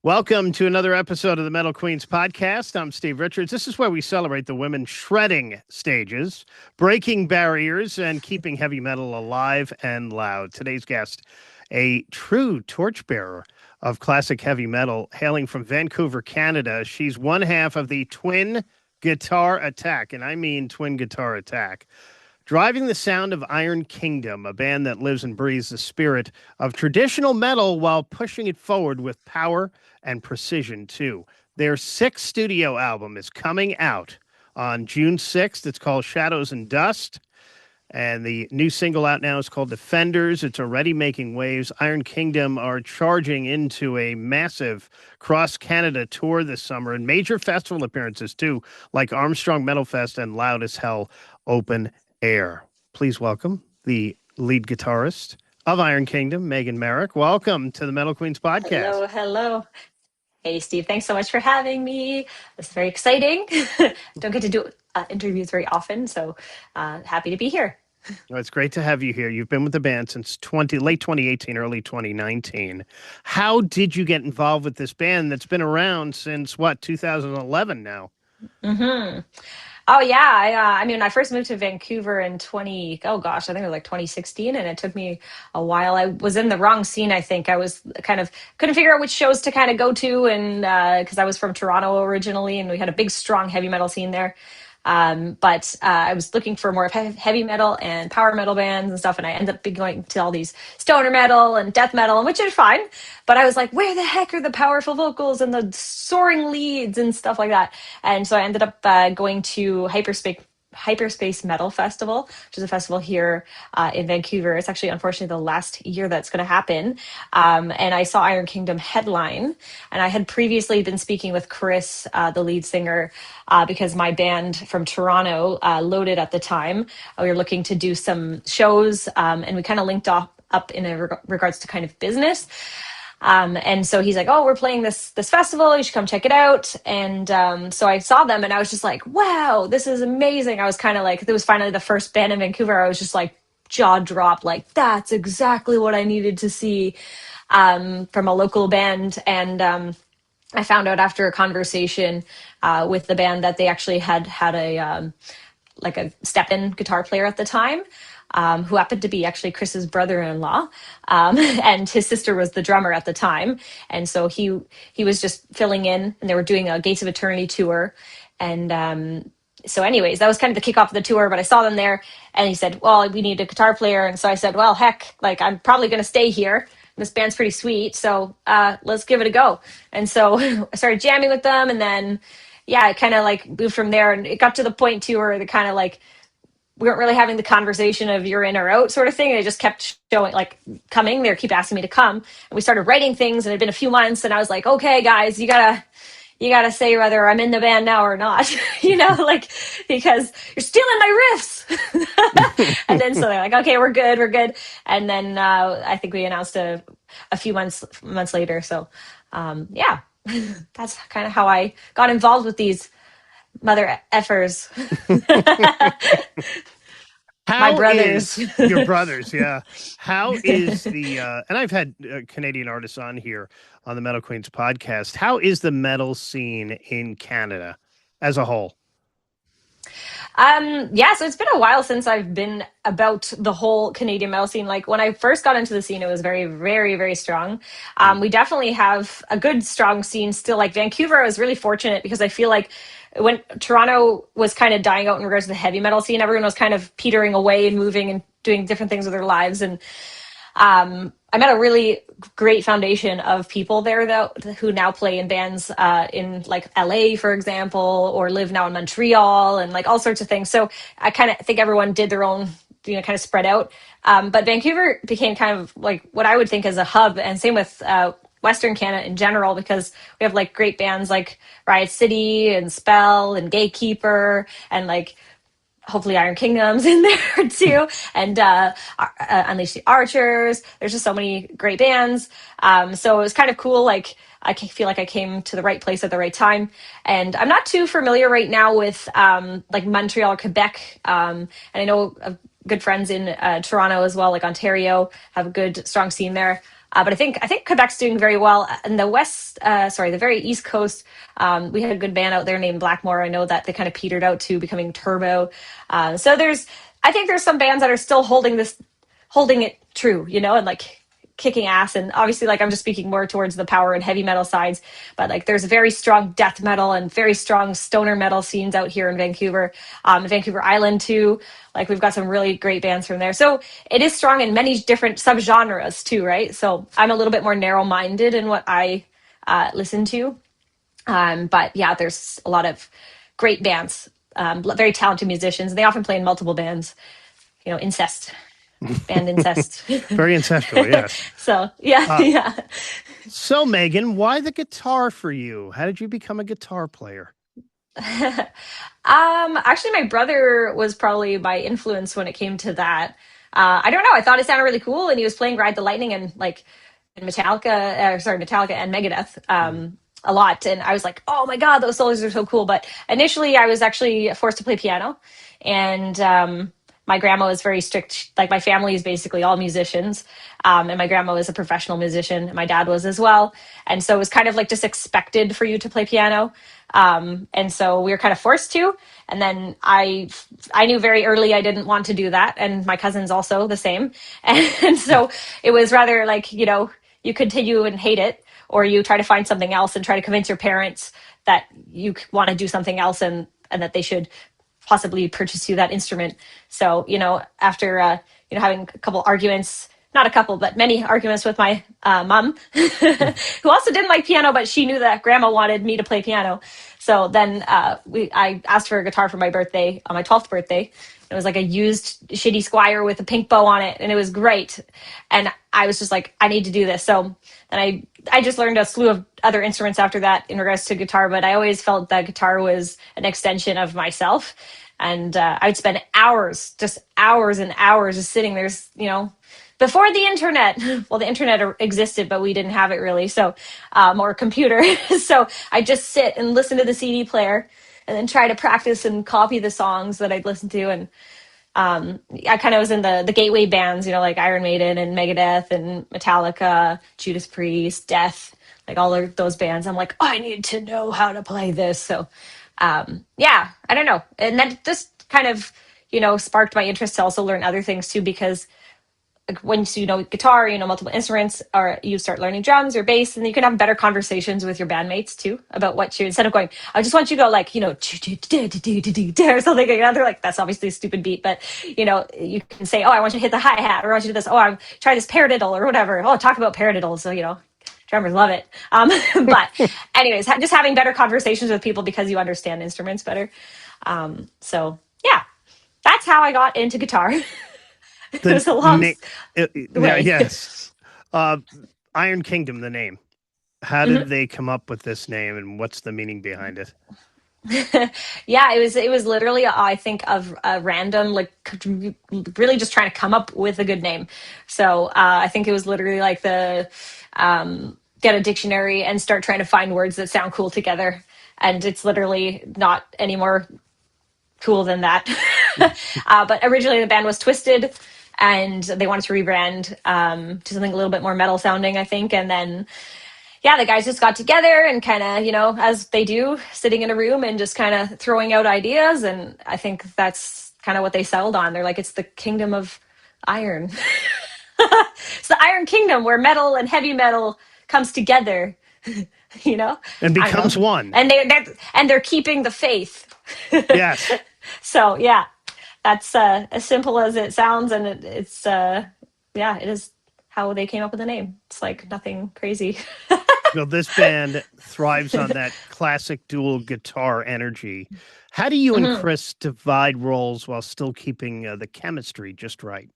Welcome to another episode of the Metal Queens podcast. I'm Steve Richards. This is where we celebrate the women shredding stages, breaking barriers, and keeping heavy metal alive and loud. Today's guest, a true torchbearer of classic heavy metal, hailing from Vancouver, Canada. She's one half of the Twin Guitar Attack, and I mean Twin Guitar Attack. Driving the sound of Iron Kingdom, a band that lives and breathes the spirit of traditional metal while pushing it forward with power and precision, too. Their sixth studio album is coming out on June 6th. It's called Shadows and Dust. And the new single out now is called Defenders. It's already making waves. Iron Kingdom are charging into a massive cross-Canada tour this summer and major festival appearances, too, like Armstrong Metal Fest and Loud as Hell Open Air. Please welcome the lead guitarist of Iron Kingdom, Megan Merrick. Welcome to the Metal Queens podcast. Hello. Hey, Steve. Thanks so much for having me. This is very exciting. Don't get to do interviews very often, so happy to be here. Well, it's great to have you here. You've been with the band since late 2018, early 2019. How did you get involved with this band that's been around since, 2011 now? Mm-hmm. Oh yeah, I first moved to Vancouver in I think it was like 2016, and it took me a while. I was in the wrong scene, I think. I was kind of couldn't figure out which shows to kind of go to, and because I was from Toronto originally, and we had a big, strong heavy metal scene there. But I was looking for more heavy metal and power metal bands and stuff, and I ended up going to all these stoner metal and death metal, which is fine. But I was like, where the heck are the powerful vocals and the soaring leads and stuff like that? And so I ended up going to Hyperspace Metal Festival, which is a festival here in Vancouver. It's actually, unfortunately, the last year that's going to happen. And I saw Iron Kingdom headline, and I had previously been speaking with Chris, the lead singer, because my band from Toronto, Loaded at the time, we were looking to do some shows, and we kind of linked up in regards to kind of business. And so he's like, "Oh, we're playing this festival. You should come check it out." And so I saw them, and I was just like, "Wow, this is amazing!" I was kind of like, it was finally the first band in Vancouver. I was just like jaw dropped, like that's exactly what I needed to see from a local band. And I found out after a conversation with the band that they actually had a like a step-in guitar player at the time, who happened to be actually Chris's brother-in-law, and his sister was the drummer at the time. And so he was just filling in, and they were doing a Gates of Eternity tour. And so anyways, that was kind of the kickoff of the tour, but I saw them there, and he said, "Well, we need a guitar player." And so I said, "Well, heck, like I'm probably going to stay here. This band's pretty sweet, so let's give it a go." And so I started jamming with them, and then yeah, I kind of like moved from there, and it got to the point too where the kind of like we weren't really having the conversation of you're in or out sort of thing. They just kept showing, like, coming. They keep asking me to come, and we started writing things. And it had been a few months, and I was like, "Okay, guys, you gotta say whether I'm in the band now or not," like because you're stealing my riffs. And then so they're like, "Okay, we're good." And then I think we announced a few months later. So yeah, that's kind of how I got involved with these mother effers. My How brothers. is your brothers? Yeah. How is and I've had Canadian artists on here on the Metal Queens podcast. How is the metal scene in Canada as a whole? Yeah, so it's been a while since I've been about the whole Canadian metal scene. Like when I first got into the scene, it was very, very, very strong. We definitely have a good, strong scene still. Like Vancouver, I was really fortunate because I feel like when Toronto was kind of dying out in regards to the heavy metal scene, everyone was kind of petering away and moving and doing different things with their lives. And I met a really great foundation of people there, though, who now play in bands in like LA, for example, or live now in Montreal and like all sorts of things. So I kind of think everyone did their own, kind of spread out. But Vancouver became kind of like what I would think as a hub, and same with Western Canada in general, because we have like great bands like Riot City and Spell and Gatekeeper and like hopefully Iron Kingdom's in there too, and Unleash the Archers. There's just so many great bands. So it was kind of cool. Like I feel like I came to the right place at the right time. And I'm not too familiar right now with like Montreal or Quebec. And I know good friends in Toronto as well, like Ontario, have a good strong scene there. But I think Quebec's doing very well. In the the very East Coast, we had a good band out there named Blackmore. I know that they kind of petered out to becoming Turbo. So I think there's some bands that are still holding it true, and like kicking ass. And obviously, like I'm just speaking more towards the power and heavy metal sides, but like there's very strong death metal and very strong stoner metal scenes out here in Vancouver, Vancouver Island too. Like we've got some really great bands from there. So it is strong in many different subgenres too, right? So I'm a little bit more narrow minded in what I listen to. But yeah, there's a lot of great bands, very talented musicians. They often play in multiple bands, incest, band incest. Very ancestral, yes. So yeah, Uh, yeah. so, Megan, why the guitar for you? How did you become a guitar player? Actually, my brother was probably my influence when it came to that. I don't know. I thought it sounded really cool, and he was playing Ride the Lightning and like Metallica and Megadeth a lot, and I was like, oh my god, those solos are so cool. But initially, I was actually forced to play piano, and my grandma was very strict. Like my family is basically all musicians, and my grandma was a professional musician, and my dad was as well, and so it was kind of like just expected for you to play piano. And so we were kind of forced to. And then I knew very early I didn't want to do that, and my cousins also the same. And so it was rather like you continue and hate it, or you try to find something else and try to convince your parents that you want to do something else, and that they should possibly purchase you that instrument. So after having a couple arguments, not a couple, but many arguments with my mom, who also didn't like piano, but she knew that grandma wanted me to play piano. So then I asked for a guitar for my birthday, on my 12th birthday. It was like a used shitty Squire with a pink bow on it, and it was great. And I was just like, I need to do this. So then I just learned a slew of other instruments after that in regards to guitar, but I always felt that guitar was an extension of myself. And I'd spend hours and hours just sitting there, before the internet. Well, the internet existed, but we didn't have it really. So, or computer. So I just sit and listen to the CD player and then try to practice and copy the songs that I'd listen to. And I kind of was in the gateway bands, like Iron Maiden and Megadeth and Metallica, Judas Priest, Death, like all of those bands. I'm like, I need to know how to play this. So, yeah, I don't know. And that just kind of, sparked my interest to also learn other things too, because like once you know guitar, multiple instruments, or you start learning drums or bass, and you can have better conversations with your bandmates too about what you, instead of going, I just want you to go like, or something. They're like, that's obviously a stupid beat, but you can say, oh, I want you to hit the hi-hat, or I want you to do this, oh, I'm try this paradiddle or whatever. Oh, talk about paradiddle. So, drummers love it. But anyways, just having better conversations with people because you understand instruments better. So yeah, that's how I got into guitar. It was a long way. Yes. Iron Kingdom, the name. How did they come up with this name, and what's the meaning behind it? Yeah, it was literally, I think, of a random, like really just trying to come up with a good name. So I think it was literally like get a dictionary and start trying to find words that sound cool together. And it's literally not any more cool than that. But originally the band was Twisted, and they wanted to rebrand to something a little bit more metal sounding, I think. And then, yeah, the guys just got together and kind of, as they do, sitting in a room and just kind of throwing out ideas. And I think that's kind of what they settled on. They're like, it's the kingdom of iron. It's the Iron Kingdom where metal and heavy metal comes together, And becomes one. And they're keeping the faith. Yes. So yeah, that's as simple as it sounds, and it's it is how they came up with the name. It's like nothing crazy. Well, this band thrives on that classic dual guitar energy. How do you and Chris divide roles while still keeping the chemistry just right?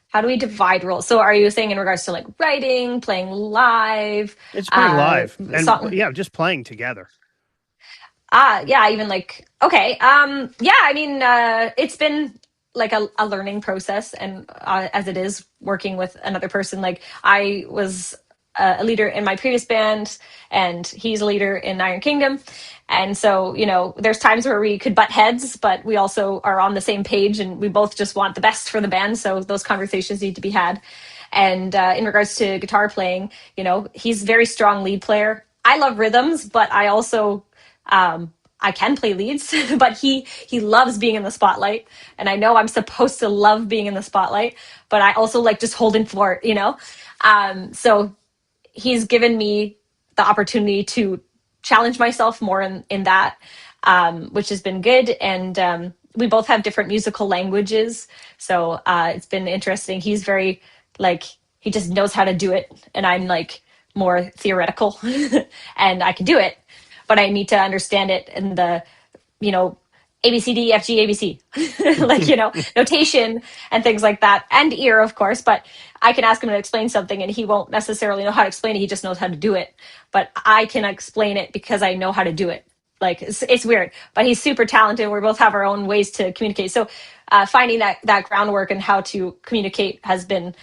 How do we divide roles? So are you saying in regards to like writing, playing live? It's playing live, and just playing together. Yeah, even like, okay. Yeah, I mean, it's been like a learning process, and as it is working with another person. Like I was a leader in my previous band, and he's a leader in Iron Kingdom. And so, there's times where we could butt heads, but we also are on the same page, and we both just want the best for the band. So those conversations need to be had. And in regards to guitar playing, he's very strong lead player. I love rhythms, but I also I can play leads, but he loves being in the spotlight, and I know I'm supposed to love being in the spotlight, but I also like just holding fort. So he's given me the opportunity to challenge myself more in that, which has been good. And we both have different musical languages. So it's been interesting. He's very, like, he just knows how to do it. And I'm like more theoretical and I can do it, but I need to understand it in the, you know, A, B, C, D, F, G, A, B, C, like, notation and things like that, and ear, of course. But I can ask him to explain something and he won't necessarily know how to explain it. He just knows how to do it. But I can explain it because I know how to do it. Like, it's weird, but he's super talented. We both have our own ways to communicate. So finding that groundwork and how to communicate has been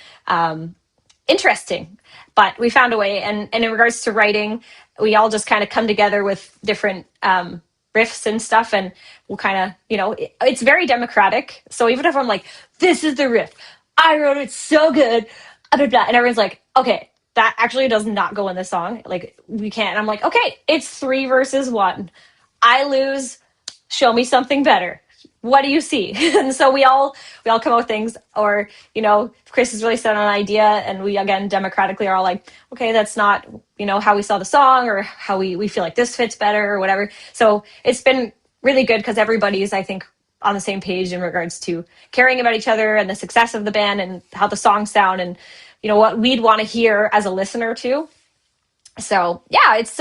interesting, but we found a way. And in regards to writing, we all just kind of come together with different riffs and stuff, and we'll kind of, it's very democratic. So even if I'm like, this is the riff, I wrote it so good, blah, blah, blah, and everyone's like, okay, that actually does not go in the song. Like, we can't. And I'm like, okay, it's 3 versus 1. I lose. Show me something better. What do you see? And so we all come up with things. Or, if Chris is really set on an idea and we, again, democratically are all like, okay, that's not, how we saw the song, or how we feel like this fits better or whatever. So it's been really good because everybody's, I think, on the same page in regards to caring about each other and the success of the band and how the songs sound, and, what we'd want to hear as a listener too. So yeah, it's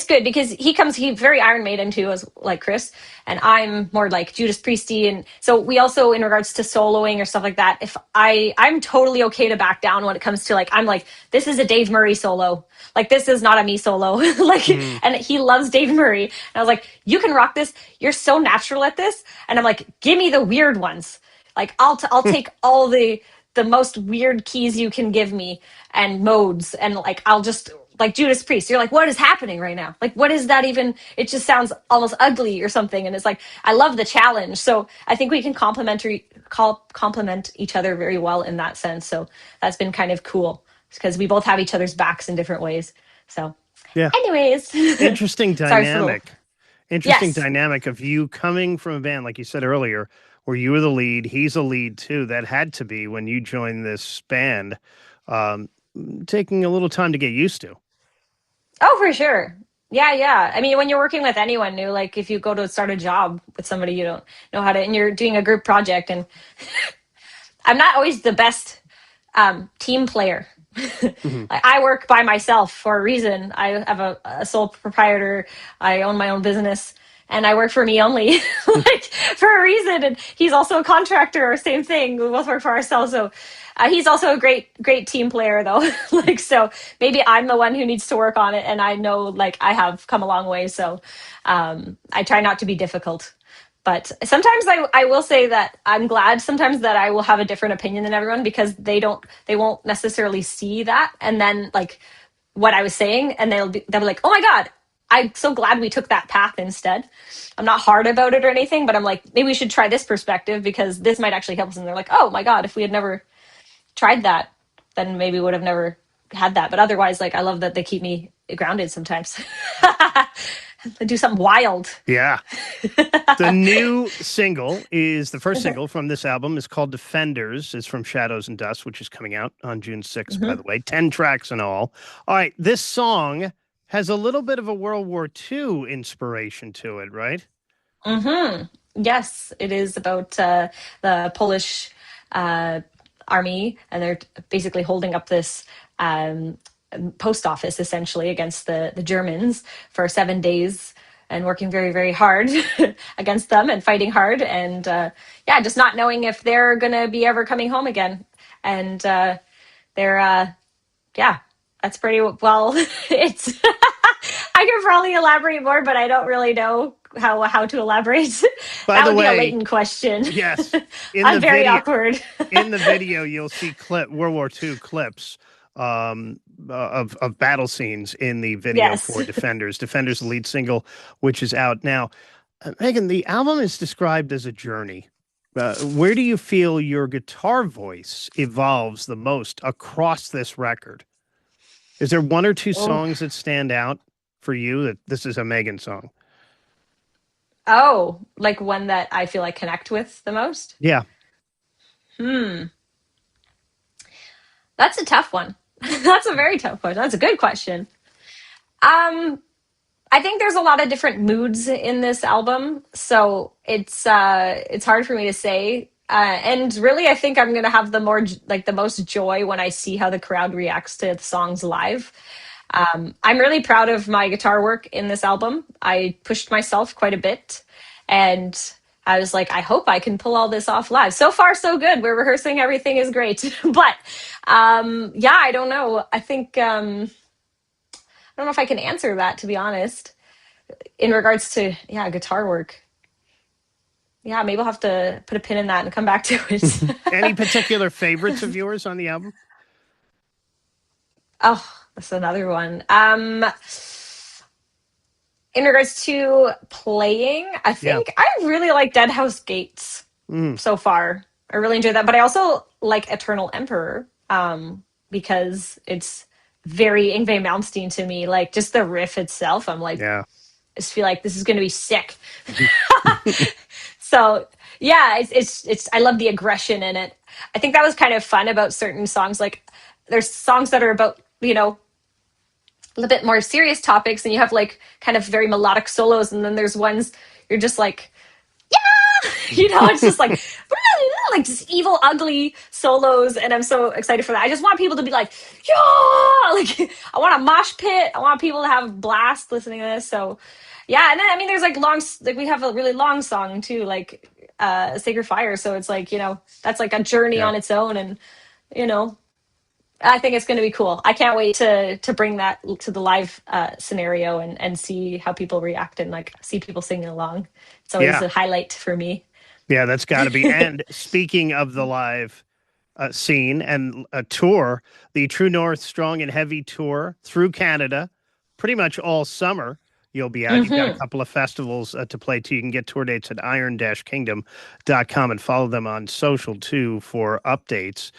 good because he's very Iron Maiden too, as like Chris, and I'm more like Judas Priesty. And so we also, in regards to soloing or stuff like that, if I'm totally okay to back down when it comes to, like, I'm like, this is a Dave Murray solo, like, this is not a me solo. Like, and he loves Dave Murray, and I was like, you can rock this, you're so natural at this. And I'm like, give me the weird ones. Like, I'll take all the most weird keys you can give me, and modes, and like, I'll just, like, Judas Priest, you're like, what is happening right now? Like, what is that even? It just sounds almost ugly or something. And it's like, I love the challenge. So I think we can complement each other very well in that sense. So that's been kind of cool because we both have each other's backs in different ways. So Yeah. anyways. Interesting Sorry for dynamic. Interesting Yes. dynamic of you coming from a band, like you said earlier, where you were the lead. He's a lead too. That had to be, when you joined this band, um, taking a little time to get used to. Oh, for sure. Yeah, yeah. I mean, when you're working with anyone new, like if you go to start a job with somebody you don't know how to, and you're doing a group project, and I'm not always the best team player. Hmm. Like, I work by myself for a reason. I have a sole proprietor. I own my own business, and I work for me only, like, for a reason. And he's also a contractor, or same thing. We both work for ourselves. So he's also a great team player, though. Like, so maybe I'm the one who needs to work on it, and I know, like, I have come a long way. So I try not to be difficult. But sometimes I will say that I'm glad sometimes that I will have a different opinion than everyone, because they won't necessarily see that, and then, like, what I was saying, and they'll be like, oh my God, I'm so glad we took that path instead. I'm not hard about it or anything, but I'm like, maybe we should try this perspective because this might actually help us. And they're like, oh my God, if we had never tried that, then maybe we would have never had that. But otherwise, like, I love that they keep me grounded sometimes. Do something wild. Yeah. The new single is the first single from this album is called Defenders. It's from Shadows and Dust, which is coming out on June 6th, by the way. 10 tracks in all. All right. This song has a little bit of a World War II inspiration to it, right? Yes, it is about the Polish uh, army, and they're basically holding up this um, post office essentially against the Germans for 7 days, and working very, very hard against them, and fighting hard, and yeah, just not knowing if they're gonna be ever coming home again. And they're yeah, that's pretty well. It's I could probably elaborate more, but I don't really know how to elaborate. By That the would be a way, latent question. yes, in I'm the very video, awkward. you'll see World War II clips of battle scenes in the video Yes. for Defenders. Defenders, the lead single, which is out now. Megan, the album is described as a journey. Where do you feel your guitar voice evolves the most across this record? Is there one or two Oh, songs that stand out for you that this is a Megan song? oh, like one that I feel like connect with the most. Yeah, Hmm, that's a tough one. That's a very tough question. That's a good question. Um, I think there's a lot of different moods in this album, so it's hard for me to say. And really, I think I'm gonna have the most joy when I see how the crowd reacts to the songs live. I'm really proud of my guitar work in this album. I pushed myself quite a bit, and I was like, I hope I can pull all this off live. So far, so good. We're rehearsing, everything is great, but yeah, I don't know. I don't know if I can answer that, to be honest, in regards to, yeah, guitar work. Yeah, maybe I'll have to put a pin in that and come back to it. any particular favorites of yours on the album? Oh, that's another one. In regards to playing, I Yeah. think I really like Dead House Gates Mm, so far. I really enjoyed that, but I also like Eternal Emperor because it's very Yngwie Malmsteen to me. Like just the riff itself, I'm like, yeah. I just feel like this is going to be sick. So yeah, it's I love the aggression in it. I think that was kind of fun about certain songs. Like there's songs that are about, a little bit more serious topics, and you have like kind of very melodic solos, and then there's ones you're just like, it's just like just evil, ugly solos, and I'm so excited for that. I just want people to be like, yeah, like I want a mosh pit. I want people to have a blast listening to this. So, yeah, and then I mean, there's like like we have a really long song too, like Sacred Fire. So it's like that's like a journey Yeah. on its own, and you know. I think it's going to be cool. I can't wait to bring that to the live scenario and see how people react and like see people singing along. It's always Yeah. a highlight for me. Yeah, that's got to be. And speaking of the live scene and a tour, the True North Strong and Heavy tour through Canada, pretty much all summer. You'll be out. You've got a Hmm. couple of festivals to play to. You can get tour dates at iron-kingdom.com and follow them on social too for updates.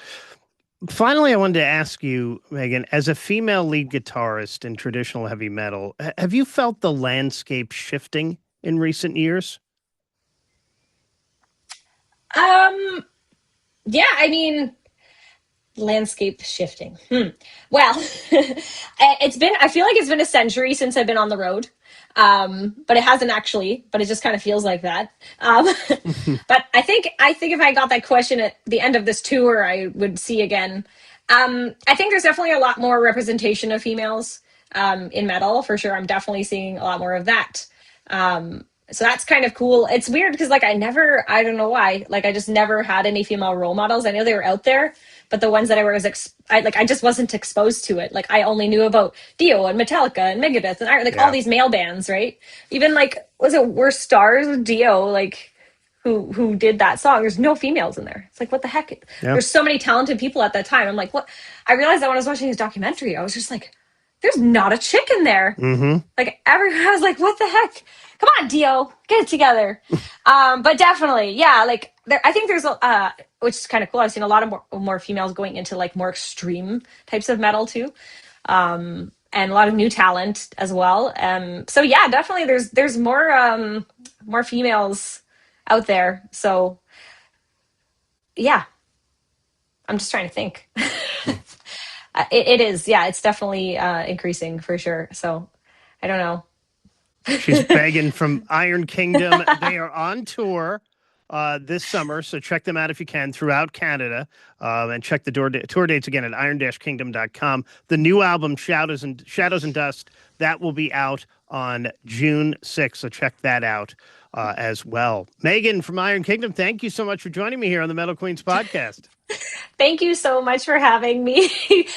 Finally, I wanted to ask you, Megan, as a female lead guitarist in traditional heavy metal, have you felt the landscape shifting in recent years? Um, yeah, I mean, landscape shifting. Well, I feel like it's been a century since I've been on the road. But it hasn't actually, but it just kind of feels like that. But I think if I got that question at the end of this tour, I would see again. I think there's definitely a lot more representation of females in metal for sure. I'm definitely seeing a lot more of that. So that's kind of cool. It's weird because like I don't know why, like I just never had any female role models. I know they were out there, but the ones that I just wasn't exposed to it. Like I only knew about Dio and Metallica and Megadeth and like all Yeah. these male bands, right? Even like was it Worst Stars with Dio, like who did that song? There's no females in there. It's like what the heck? Yeah. There's so many talented people at that time. I'm like, what? I realized that when I was watching his documentary, I was just like, there's not a chick in there. Hmm. Like everyone, I was like, what the heck? Come on, Dio, get it together. But definitely, yeah, like I think there's which is kind of cool. I've seen a lot of more females going into like more extreme types of metal too, and a lot of new talent as well. So yeah, definitely there's more females out there. So yeah, I'm just trying to think. It is, yeah, it's definitely increasing for sure. So I don't know. She's begging from Iron Kingdom. They are on tour this summer, so check them out if you can throughout Canada. And check the tour dates again at iron-kingdom.com. The new album, Shadows and Dust, that will be out on June 6th, so check that out as well. Megan from Iron Kingdom, thank you so much for joining me here on the Metal Queens podcast. Thank you so much for having me.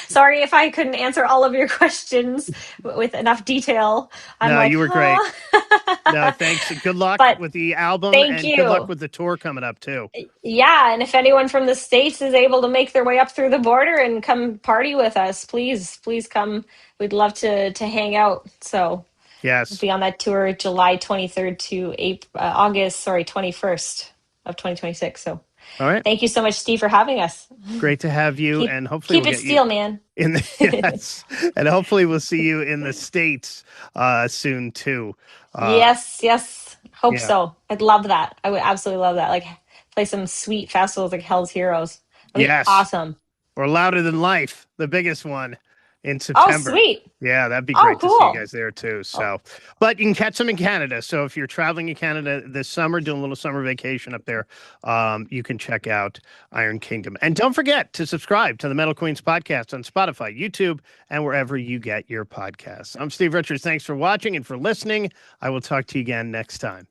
Sorry if I couldn't answer all of your questions with enough detail. I'm No, like, you were great. oh. No, thanks. Good luck But with the album thank and good luck you. with the tour coming up, too. Yeah, and if anyone from the States is able to make their way up through the border and come party with us, please come. We'd love to hang out. So we'll Yes. be on that tour July 23rd to August, sorry, 21st. of 2026. So All right. thank you so much, Steve, for having us. Great to have you. Keep And hopefully keep we'll it get you steel, man. in the, yes. And hopefully we'll see you in the States soon too. Yes, yes. Hope Yeah. so. I'd love that. I would absolutely love that. Like play some sweet festivals like Hell's Heroes. That'd be Yes. awesome. Or Louder Than Life, the biggest one in Oh, September. sweet. Yeah, that'd be Oh, great to see you cool. guys there too. Oh, So, but you can catch them in Canada. So if you're traveling in Canada this summer, doing a little summer vacation up there, you can check out Iron Kingdom. And don't forget to subscribe to the Metal Queens podcast on Spotify, YouTube, and wherever you get your podcasts. I'm Steve Richards. Thanks for watching and for listening. I will talk to you again next time.